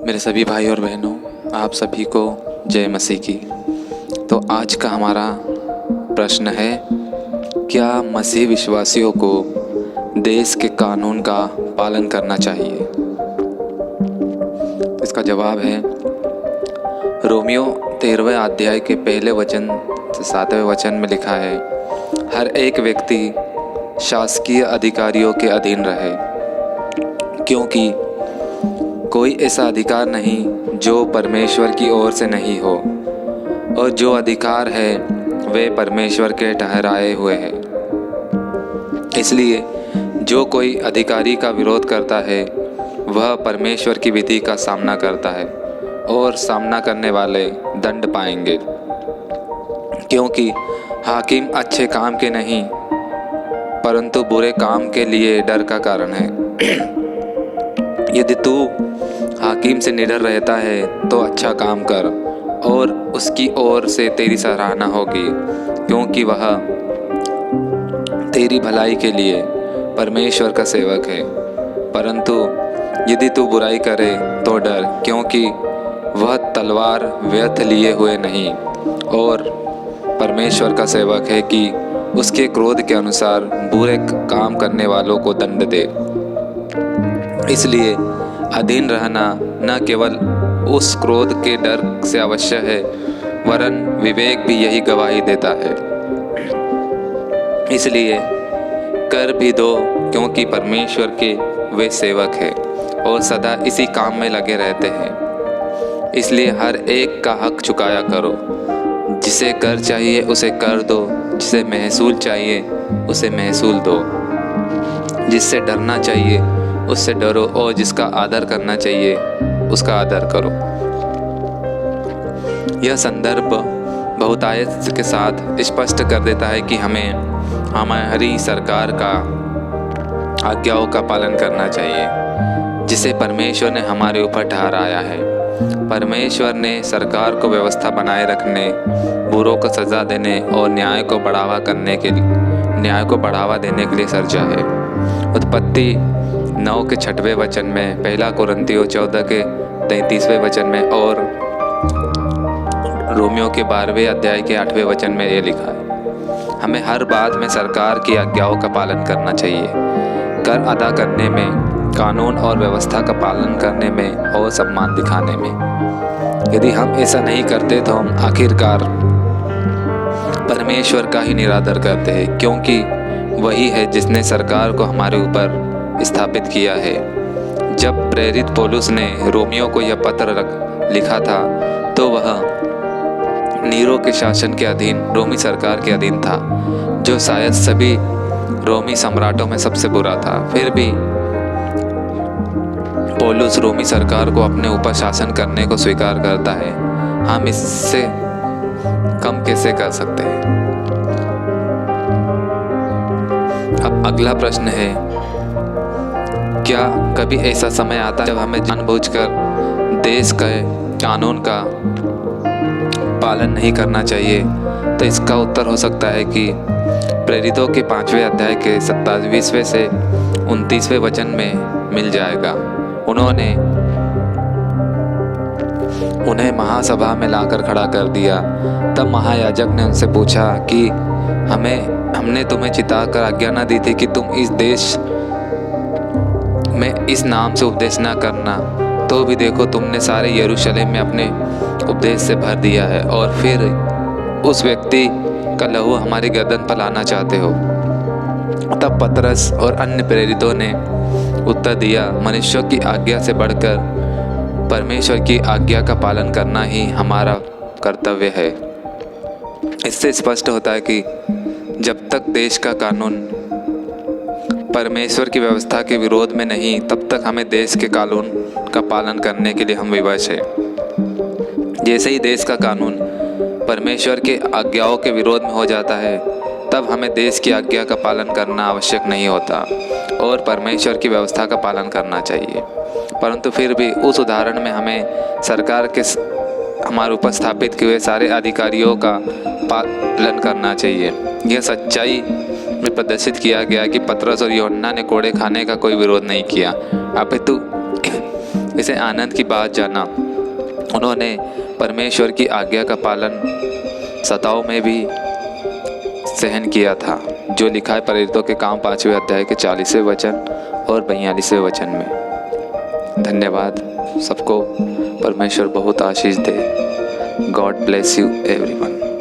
मेरे सभी भाई और बहनों, आप सभी को जय मसीह की। तो आज का हमारा प्रश्न है, क्या मसीह विश्वासियों को देश के कानून का पालन करना चाहिए? इसका जवाब है, रोमियो 13वें अध्याय के पहले वचन से 7वें वचन में लिखा है, हर एक व्यक्ति शासकीय अधिकारियों के अधीन रहे, क्योंकि कोई ऐसा अधिकार नहीं जो परमेश्वर की ओर से नहीं हो, और जो अधिकार है वे परमेश्वर के ठहराए हुए हैं। इसलिए जो कोई अधिकारी का विरोध करता है वह परमेश्वर की विधि का सामना करता है, और सामना करने वाले दंड पाएंगे, क्योंकि हाकिम अच्छे काम के नहीं परंतु बुरे काम के लिए डर का कारण है। यदि तू हाकिम से निडर रहता है तो अच्छा काम कर, और उसकी ओर से तेरी सराहना होगी, क्योंकि वह तेरी भलाई के लिए परमेश्वर का सेवक है। परंतु यदि तू बुराई करे तो डर, क्योंकि वह तलवार व्यर्थ लिए हुए नहीं, और परमेश्वर का सेवक है कि उसके क्रोध के अनुसार बुरे काम करने वालों को दंड दे। इसलिए अधीन रहना न केवल उस क्रोध के डर से आवश्यक है, वरन विवेक भी यही गवाही देता है। इसलिए कर भी दो, क्योंकि परमेश्वर के वे सेवक हैं और सदा इसी काम में लगे रहते हैं। इसलिए हर एक का हक चुकाया करो, जिसे कर चाहिए उसे कर दो, जिसे महसूल चाहिए उसे महसूल दो, जिससे डरना चाहिए उससे डरो, और जिसका आदर करना चाहिए उसका आदर करो। यह संदर्भ बहुतायत के साथ स्पष्ट कर देता है कि हमें हमारी सरकार का आज्ञाओं का पालन करना चाहिए, जिसे परमेश्वर ने हमारे ऊपर ठहराया है। परमेश्वर ने सरकार को व्यवस्था बनाए रखने, बुरों को सजा देने और न्याय को बढ़ावा देने के लिए सर्जा है। उत्पत्ति 9 के 6वें वचन में, 1 कोरिन्थियों 14 के 33वें वचन में, और रोमियो के 12वें अध्याय के 8वें वचन में ये लिखा है। हमें हर बात में सरकार की आज्ञाओं का पालन करना चाहिए, कर अदा करने में, कानून और व्यवस्था का पालन करने में और सम्मान दिखाने में। यदि हम ऐसा नहीं करते तो हम आखिरकार परमेश्वर का ही निरादर करते हैं, क्योंकि वही है जिसने सरकार को हमारे ऊपर स्थापित किया है। जब प्रेरित पौलुस ने रोमियो को यह पत्र लिखा था तो वह नीरो के शासन के अधीन रोमी सरकार के अधीन था, जो शायद सभी रोमी सम्राटों में सबसे बुरा था। फिर भी पौलुस रोमी सरकार को अपने ऊपर शासन करने को स्वीकार करता है। हम इससे कम कैसे कर सकते हैं? अब अगला प्रश्न है, क्या कभी ऐसा समय आता है जब हमें जानबूझकर देश के कानून का पालन नहीं करना चाहिए? तो इसका उत्तर हो सकता है कि प्रेरितों के 5वें अध्याय के 27वें से 29वें वचन में मिल जाएगा। उन्हें महासभा में लाकर खड़ा कर दिया। तब महायाजक ने उनसे पूछा कि हमने तुम्हें चिताकर आज्ञा न दी थी कि तुम इस देश में इस नाम से उपदेश न करना? तो भी देखो, तुमने सारे यरूशलेम में अपने उपदेश से भर दिया है, और फिर उस व्यक्ति का लहू हमारी गर्दन पर लाना चाहते हो। तब पतरस और अन्य प्रेरितों ने उत्तर दिया, मनुष्यों की आज्ञा से बढ़कर परमेश्वर की आज्ञा का पालन करना ही हमारा कर्तव्य है। इससे स्पष्ट होता है कि जब तक देश का कानून परमेश्वर की व्यवस्था के विरोध में नहीं, तब तक हमें देश के कानून का पालन करने के लिए हम विवश हैं। जैसे ही देश का कानून परमेश्वर के आज्ञाओं के विरोध में हो जाता है, तब हमें देश की आज्ञा का पालन करना आवश्यक नहीं होता और परमेश्वर की व्यवस्था का पालन करना चाहिए। परंतु फिर भी उस उदाहरण में हमें सरकार के हमारे ऊपर स्थापित किए हुए सारे अधिकारियों का पालन करना चाहिए। यह सच्चाई में प्रदर्शित किया गया कि पतरस और यूहन्ना ने कोड़े खाने का कोई विरोध नहीं किया, अपितु इसे आनंद की बात जाना। उन्होंने परमेश्वर की आज्ञा का पालन सताओं में भी सहन किया था, जो लिखा है प्रेरितों के काम 5वें अध्याय के 40वें वचन और 42वें वचन में। धन्यवाद सबको, परमेश्वर बहुत आशीष दे। God bless you everyone.